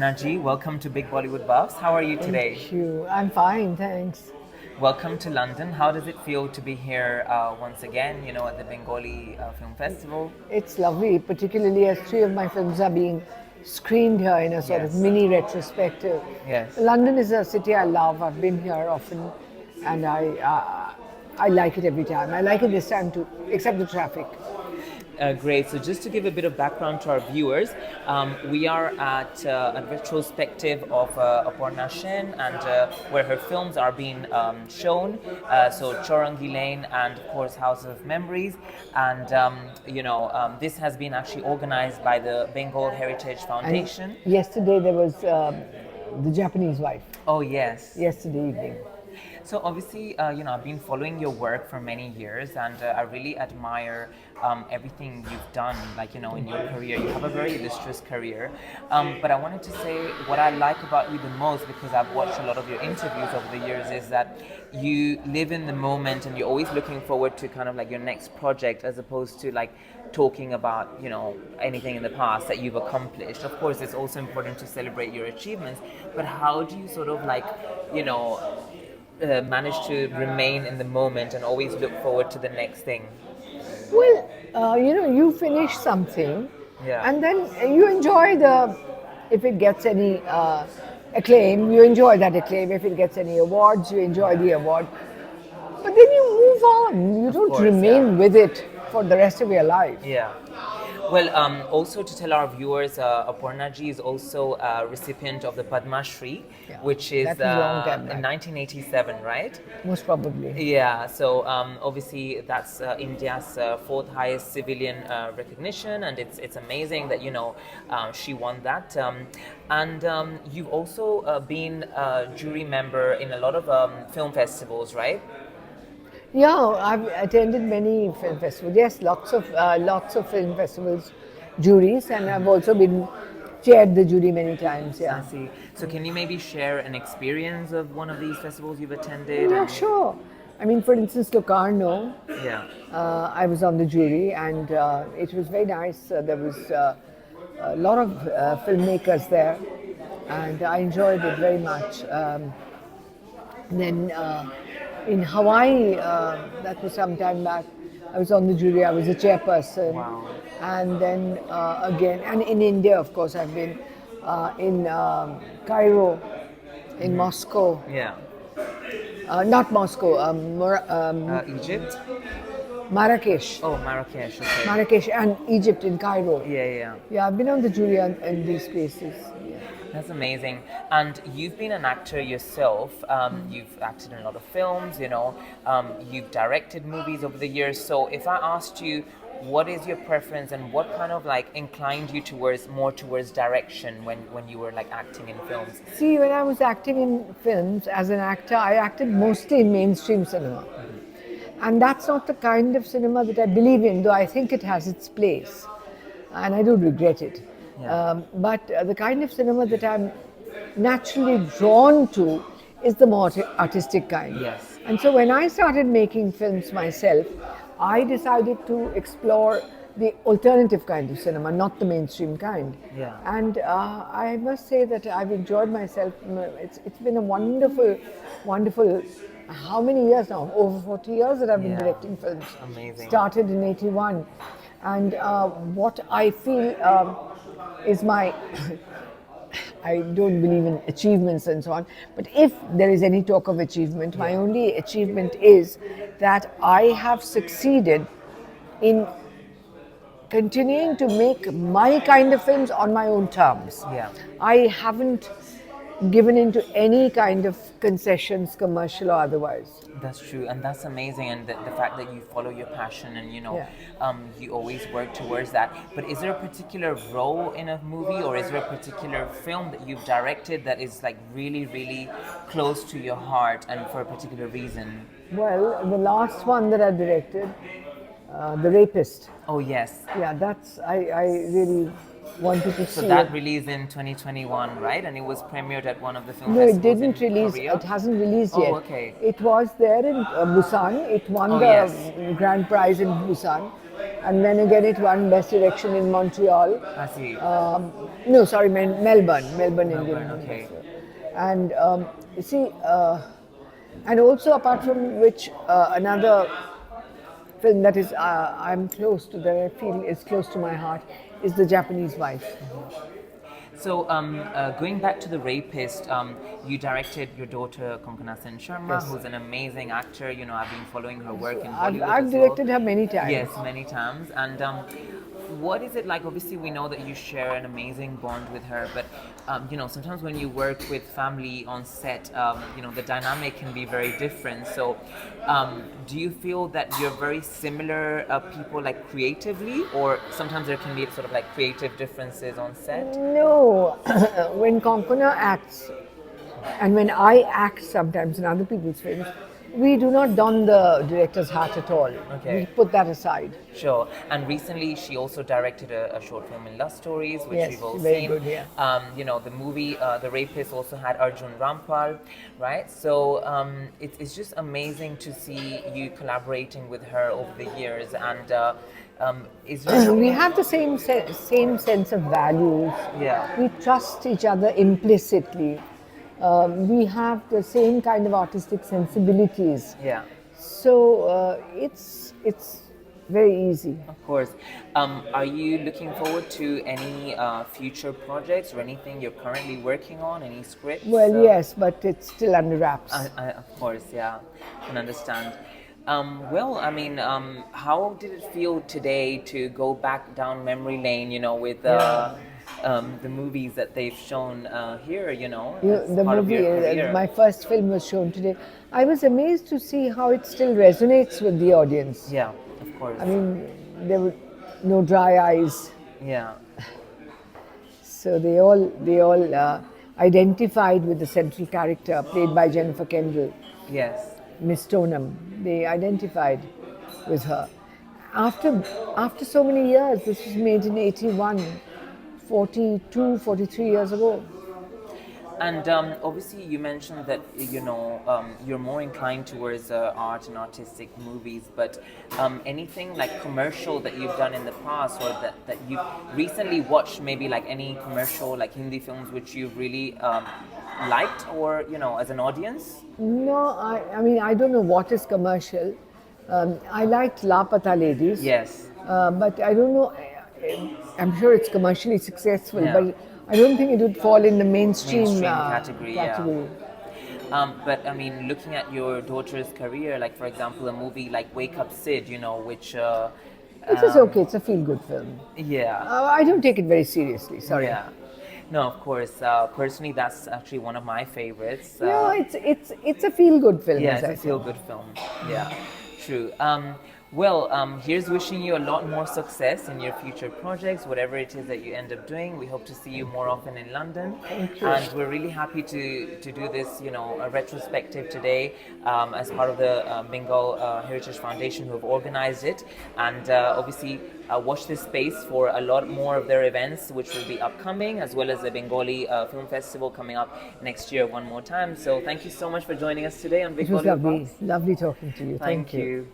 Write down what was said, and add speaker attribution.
Speaker 1: Aparna ji, welcome to Big Bollywood Buffs. How are you today?
Speaker 2: Thank you. I'm fine, thanks.
Speaker 1: Welcome to London. How does it feel to be here once again, at the Bengali Film Festival?
Speaker 2: It's lovely, particularly as three of my films are being screened here in a sort of
Speaker 1: Yes.
Speaker 2: mini retrospective.
Speaker 1: Yes.
Speaker 2: London is a city I love. I've been here often, and I like it every time. I like it this time too, except the traffic.
Speaker 1: Great. So just to give a bit of background to our viewers, we are at a retrospective of Aparna Sen and where her films are being shown. So Chaurangi Lane and of course House of Memories. And this has been actually organized by the Bengal Heritage Foundation.
Speaker 2: And yesterday there was the Japanese wife.
Speaker 1: Oh yes.
Speaker 2: Yesterday evening.
Speaker 1: So obviously, I've been following your work for many years, and I really admire everything you've done. In your career, you have a very illustrious career. But I wanted to say what I like about you the most, because I've watched a lot of your interviews over the years, is that you live in the moment, and you're always looking forward to kind of like your next project, as opposed to like talking about anything in the past that you've accomplished. Of course, it's also important to celebrate your achievements, but how do you sort of manage to remain in the moment and always look forward to the next thing?
Speaker 2: Well, you finish something,
Speaker 1: Yeah.
Speaker 2: and then you enjoy if it gets any acclaim, you enjoy that acclaim. If it gets any awards, you enjoy the award. But then you move on. You don't
Speaker 1: course,
Speaker 2: remain
Speaker 1: yeah.
Speaker 2: with it for the rest of your life.
Speaker 1: Yeah. Well, also to tell our viewers, Aparna ji is also a recipient of the Padma Shri,
Speaker 2: Yeah,
Speaker 1: which is
Speaker 2: that was a long time
Speaker 1: in
Speaker 2: back.
Speaker 1: 1987, right?
Speaker 2: Most probably.
Speaker 1: Yeah, so obviously that's India's fourth highest civilian recognition, and it's amazing that she won that. And you've also been a jury member in a lot of film festivals, right?
Speaker 2: Yeah, I've attended many film festivals. Yes, lots of film festivals, juries, and I've also been chaired the jury many times.
Speaker 1: I
Speaker 2: Yeah.
Speaker 1: see. So can you maybe share an experience of one of these festivals you've attended?
Speaker 2: Yeah, sure. I mean, for instance, Locarno,
Speaker 1: Yeah.
Speaker 2: I was on the jury, and it was very nice. There was a lot of filmmakers there, and I enjoyed it very much. Then in Hawaii, that was some time back, I was on the jury. I was a chairperson.
Speaker 1: Wow.
Speaker 2: And then again, and in India, of course, I've been in Cairo, in Moscow.
Speaker 1: Yeah.
Speaker 2: Not Moscow,
Speaker 1: Egypt?
Speaker 2: Marrakesh.
Speaker 1: Oh, Marrakesh. Okay.
Speaker 2: Marrakesh and Egypt in Cairo.
Speaker 1: Yeah.
Speaker 2: Yeah, I've been on the jury in these places. Yeah.
Speaker 1: That's amazing. And you've been an actor yourself. You've acted in a lot of films, you've directed movies over the years. So if I asked you, what is your preference and what kind of inclined you more towards direction when you were acting in films?
Speaker 2: See, when I was acting in films as an actor, I acted mostly in mainstream cinema. And that's not the kind of cinema that I believe in, though I think it has its place. And I do regret it.
Speaker 1: Yeah.
Speaker 2: But the kind of cinema that I'm naturally drawn to is the more artistic kind.
Speaker 1: Yes.
Speaker 2: And so when I started making films myself, I decided to explore the alternative kind of cinema, not the mainstream kind.
Speaker 1: Yeah.
Speaker 2: And I must say that I've enjoyed myself. It's been a wonderful, how many years now? Over 40 years that I've been directing films.
Speaker 1: Amazing.
Speaker 2: Started in 81. And what I feel is my, I don't believe in achievements and so on, but if there is any talk of achievement, my only achievement is that I have succeeded in continuing to make my kind of films on my own terms.
Speaker 1: Yeah.
Speaker 2: I haven't given into any kind of concessions, commercial or otherwise.
Speaker 1: That's true, and that's amazing, and the fact that you follow your passion and you always work towards that. But is there a particular role in a movie, or is there a particular film that you've directed that is really, really close to your heart and for a particular reason?
Speaker 2: Well, the last one that I directed, The Rapist.
Speaker 1: Oh yes.
Speaker 2: Yeah, that's I really wanted to see.
Speaker 1: So that released in 2021, right? And it was premiered at one of the film
Speaker 2: No, it
Speaker 1: festivals
Speaker 2: didn't
Speaker 1: in
Speaker 2: release.
Speaker 1: Korea?
Speaker 2: It hasn't released yet.
Speaker 1: Oh, okay.
Speaker 2: It was there in Busan. It won
Speaker 1: Oh,
Speaker 2: the
Speaker 1: yes.
Speaker 2: grand prize in Busan. and then again it won Best Direction in Montreal.
Speaker 1: I see.
Speaker 2: No, sorry, Melbourne, Indian
Speaker 1: Melbourne, okay.
Speaker 2: Festival. And you see, and also apart from which, another film that is I'm close to, that I feel is close to my heart, is The Japanese Wife.
Speaker 1: So, going back to The Rapist, you directed your daughter Konkona Sen Sharma,
Speaker 2: Yes.
Speaker 1: who's an amazing actor. You know, I've been following her work in
Speaker 2: I've,
Speaker 1: Bollywood
Speaker 2: I've
Speaker 1: as
Speaker 2: directed
Speaker 1: well.
Speaker 2: her many times.
Speaker 1: Yes, many times. And what is it like? Obviously, we know that you share an amazing bond with her, but you know, sometimes when you work with family on set, you know, the dynamic can be very different. So, do you feel that you're very similar people, like creatively, or sometimes there can be sort of like creative differences on set?
Speaker 2: No, when Konkona acts, and when I act sometimes in other people's films, we do not don the director's hat at all.
Speaker 1: Okay.
Speaker 2: We put that aside.
Speaker 1: Sure. And recently, she also directed a short film in Love Stories, which
Speaker 2: Yes,
Speaker 1: we've all
Speaker 2: very
Speaker 1: seen.
Speaker 2: good, yeah.
Speaker 1: You know, the movie The Rapist also had Arjun Rampal, right? So it's just amazing to see you collaborating with her over the years. And is there
Speaker 2: We have the same sense of values.
Speaker 1: Yeah.
Speaker 2: We trust each other implicitly. We have the same kind of artistic sensibilities.
Speaker 1: Yeah.
Speaker 2: So it's very easy.
Speaker 1: Of course. Are you looking forward to any future projects or anything you're currently working on? Any scripts?
Speaker 2: Well, yes, but it's still under wraps.
Speaker 1: Of course, yeah, can understand. Well, I mean, how did it feel today to go back down memory lane? You know, with the movies that they've shown here. You know, as
Speaker 2: The
Speaker 1: part of
Speaker 2: movie,
Speaker 1: your career.
Speaker 2: my first film was shown today. I was amazed to see how it still resonates with the audience.
Speaker 1: Yeah, of course.
Speaker 2: I mean, there were no dry eyes.
Speaker 1: Yeah,
Speaker 2: So they all identified with the central character played by Jennifer Kendall,
Speaker 1: yes,
Speaker 2: Miss Stoneham. They identified with her. After so many years, this was made in 81, 42, 43 years ago.
Speaker 1: and obviously you mentioned that you know you're more inclined towards art and artistic movies, but anything like commercial that you've done in the past, or that you recently watched, maybe like any commercial like Hindi films which you've really liked, or you know, as an audience?
Speaker 2: No, I mean, I don't know what is commercial. I liked Lapata Ladies.
Speaker 1: Yes.
Speaker 2: But I don't know. I'm sure it's commercially successful,
Speaker 1: Yeah.
Speaker 2: but I don't think it would fall in the mainstream,
Speaker 1: Category,
Speaker 2: category.
Speaker 1: yeah. But I mean, looking at your daughter's career, like for example, a movie like Wake Up Sid, you know, which
Speaker 2: It is okay. It's a feel-good film.
Speaker 1: yeah,
Speaker 2: I don't take it very seriously. Sorry.
Speaker 1: yeah. No, of course. Personally, that's actually one of my favorites.
Speaker 2: No, it's a feel-good film.
Speaker 1: Yeah,
Speaker 2: as I
Speaker 1: it's a
Speaker 2: say.
Speaker 1: feel-good film. Yeah, true. Here's wishing you a lot more success in your future projects, whatever it is that you end up doing. We hope to see you more often in London.
Speaker 2: Thank you.
Speaker 1: And we're really happy to do this, you know, a retrospective today as part of the Bengal Heritage Foundation, who have organized it. And obviously, watch this space for a lot more of their events, which will be upcoming, as well as the Bengali Film Festival coming up next year one more time. So thank you so much for joining us today on Big
Speaker 2: It was
Speaker 1: Bollywood
Speaker 2: lovely,
Speaker 1: Box.
Speaker 2: lovely talking to you.
Speaker 1: Thank you.